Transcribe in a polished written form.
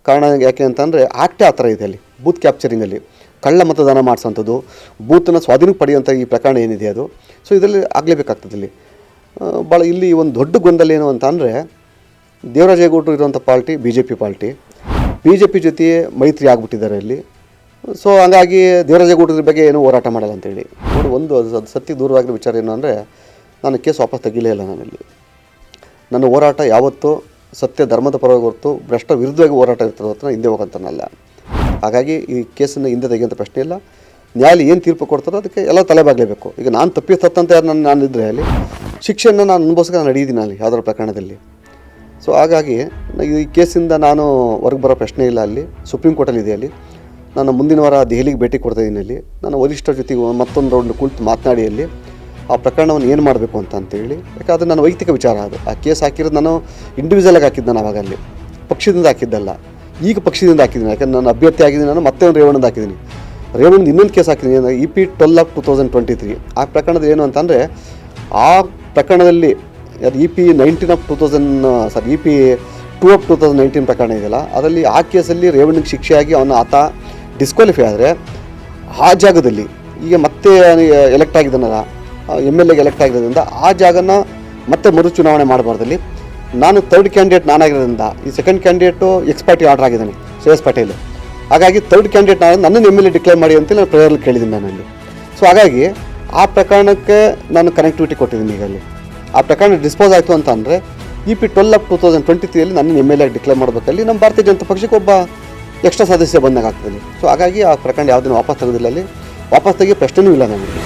ಕಾರಣ ಯಾಕೆ ಅಂತಂದರೆ ಆ್ಯಕ್ಟೇ ಆ ಥರ ಇದೆ ಅಲ್ಲಿ, ಬೂತ್ ಕ್ಯಾಪ್ಚರಿಂಗಲ್ಲಿ ಕಳ್ಳ ಮತದಾನ ಮಾಡಿಸೋಂಥದ್ದು, ಬೂತನ್ನು ಸ್ವಾಧೀನಕ್ಕೆ ಪಡೆಯುವಂಥ ಈ ಪ್ರಕರಣ ಏನಿದೆ ಅದು. ಸೊ ಇದರಲ್ಲಿ ಆಗಲೇಬೇಕಾಗ್ತದೆ. ಇಲ್ಲಿ ಭಾಳ ಇಲ್ಲಿ ಒಂದು ದೊಡ್ಡ ಗೊಂದಲ ಏನು ಅಂತ ಅಂದರೆ, ದೇವರಾಜೇಗೌಡರು ಇರುವಂಥ ಪಾರ್ಟಿ ಬಿ ಜೆ ಪಿ ಜೊತೆ ಮೈತ್ರಿ ಆಗಿಬಿಟ್ಟಿದ್ದಾರೆ ಇಲ್ಲಿ. ಸೊ ಹಂಗಾಗಿ ದೇವರಾಜೇಗೌಡರ ಬಗ್ಗೆ ಏನೂ ಹೋರಾಟ ಮಾಡಲ್ಲ ಅಂತೇಳಿ ನೋಡಿ. ಒಂದು ಅದು ಸತ್ಯ ದೂರವಾಗಿರೋ ವಿಚಾರ ಏನು ಅಂದರೆ, ನಾನು ಕೇಸ್ ವಾಪಸ್ ತೆಗಿಲೇ ಇಲ್ಲ. ನಾನಲ್ಲಿ ನನ್ನ ಹೋರಾಟ ಯಾವತ್ತೂ ಸತ್ಯ ಧರ್ಮದ ಪರವಾಗಿ ಹೊರತು ಭ್ರಷ್ಟ ವಿರುದ್ಧವಾಗಿ ಹೋರಾಟ ಇರ್ತದೆ ಹೊರತು ಹಿಂದೆ ಹೋಗೋಂತನಲ್ಲ. ಹಾಗಾಗಿ ಈ ಕೇಸನ್ನು ಹಿಂದೆ ತೆಗೆಯುವಂಥ ಪ್ರಶ್ನೆ ಇಲ್ಲ. ನ್ಯಾಯಾಲಯ ಏನು ತೀರ್ಪು ಕೊಡ್ತಾರೋ ಅದಕ್ಕೆ ಎಲ್ಲ ತಲೆಬಾಗಲೇಬೇಕು. ಈಗ ನಾನು ತತ್ತಂತ ಯಾರು ನಾನಿದ್ದರೆ ಅಲ್ಲಿ ಶಿಕ್ಷೆಯನ್ನು ನಾನು ಅನುಭವಿಸ್ಕೊಂಡು ನಡೆಯಿದ್ದೀನಿ ಅಲ್ಲಿ ಯಾವುದರ ಪ್ರಕರಣದಲ್ಲಿ. ಸೊ ಹಾಗಾಗಿ ಈ ಕೇಸಿಂದ ನಾನು ಹೊರಗೆ ಬರೋ ಪ್ರಶ್ನೆ ಇಲ್ಲ. ಅಲ್ಲಿ ಸುಪ್ರೀಂ ಕೋರ್ಟಲ್ಲಿ ಇದೆ. ಅಲ್ಲಿ ನಾನು ಮುಂದಿನ ವಾರ ದೆಹಲಿಗೆ ಭೇಟಿ ಕೊಡ್ತಾಯಿದ್ದೀನಿ. ಅಲ್ಲಿ ನಾನು ವರಿಷ್ಠರ ಜೊತೆಗೆ ಮತ್ತೊಂದು ರೌಂಡ್ ಕುಳಿತು ಮಾತನಾಡಿ ಅಲ್ಲಿ ಆ ಪ್ರಕರಣವನ್ನು ಏನು ಮಾಡಬೇಕು ಅಂತೇಳಿ. ಯಾಕಂದರೆ ನನ್ನ ವೈಯಕ್ತಿಕ ವಿಚಾರ ಅದು. ಆ ಕೇಸ್ ಹಾಕಿರೋದು ನಾನು ಇಂಡಿವಿಜುವಲಾಗಿ ಹಾಕಿದ್ದು. ನಾನು ಆವಾಗ ಅಲ್ಲಿ ಪಕ್ಷದಿಂದ ಹಾಕಿದ್ದಲ್ಲ, ಈಗ ಪಕ್ಷದಿಂದ ಹಾಕಿದ್ದೀನಿ. ಯಾಕಂದರೆ ನಾನು ಅಭ್ಯರ್ಥಿ ಆಗಿದ್ದೀನಿ. ನಾನು ಮತ್ತೆ ಒಂದು ರೇವಣ್ಣದ ಹಾಕಿದ್ದೀನಿ. ರೇವಣ್ಣದ ಇನ್ನೊಂದು ಕೇಸ್ ಹಾಕಿದ್ದೀನಿ, EP 12/2023. ಆ ಪ್ರಕರಣದ ಏನು ಅಂತಂದರೆ, ಆ ಪ್ರಕರಣದಲ್ಲಿ EP 2/2019 ಪ್ರಕರಣ ಇದೆಯಲ್ಲ, ಅದರಲ್ಲಿ ಆ ಕೇಸಲ್ಲಿ ರೇವಣ್ಣಗೆ ಶಿಕ್ಷೆಯಾಗಿ ಆತ ಡಿಸ್ಕ್ವಾಲಿಫೈ ಆದರೆ, ಆ ಜಾಗದಲ್ಲಿ ಈಗ ಮತ್ತೆ ಎಲೆಕ್ಟ್ ಆಗಿದ್ದಾನಲ್ಲ, MLAಗೆ ಎಲೆಕ್ಟ್ ಆಗಿರೋದ್ರಿಂದ ಆ ಜಾಗನ ಮತ್ತೆ ಮರು ಚುನಾವಣೆ ಮಾಡಬಾರ್ದಲ್ಲಿ. ನಾನು ಥರ್ಡ್ ಕ್ಯಾಂಡಿಡೇಟ್ ನಾನಾಗಿರೋದ್ರಿಂದ ಈ ಸೆಕೆಂಡ್ ಕ್ಯಾಂಡಿಡೇಟು ಪಾರ್ಟಿ ಆರ್ಡರ್ ಆಗಿದ್ದಾನೆ, ಶ್ರೇಯಸ್ ಪಟೇಲ್. ಹಾಗಾಗಿ ಥರ್ಡ್ ಕ್ಯಾಂಡಿಡೇಟ್ ನನ್ನನ್ನು MLA ಡಿಕ್ಲೇರ್ ಮಾಡಿ ಅಂತೇಳಿ ನಾನು ಪ್ರೇಯರಲ್ಲಿ ಕೇಳಿದ್ದೀನಿ ನಾನಲ್ಲಿ. ಸೊ ಹಾಗಾಗಿ ಆ ಪ್ರಕರಣಕ್ಕೆ ನಾನು ಕನೆಕ್ಟಿವಿಟಿ ಕೊಟ್ಟಿದ್ದೀನಿ. ಈಗ ಅಲ್ಲಿ ಆ ಪ್ರಕರಣ ಡಿಸ್ಪೋಸ್ ಆಯಿತು ಅಂತ ಅಂದರೆ EP 12/2023 ನನ್ನ MLA ಡಿಕ್ಲೇರ್ ಮಾಡಬೇಕಲ್ಲಿ ನಮ್ಮ ಭಾರತೀಯ ಜನತಾ ಪಕ್ಷಕ್ಕೆ ಒಬ್ಬ ಎಕ್ಸ್ಟ್ರಾ ಸದಸ್ಯ ಬಂದಾಗ ಆಗ್ತದೆ. ಸೊ ಹಾಗಾಗಿ ಆ ಪ್ರಕರಣ ಯಾವುದನ್ನು ವಾಪಸ್ ತೆಗೆದಿಲ್ಲ. ಅಲ್ಲಿ ವಾಪಸ್ ತೆಗಿಯೋ ಪ್ರಶ್ನೆಯೂ ಇಲ್ಲ ನನಗೆ.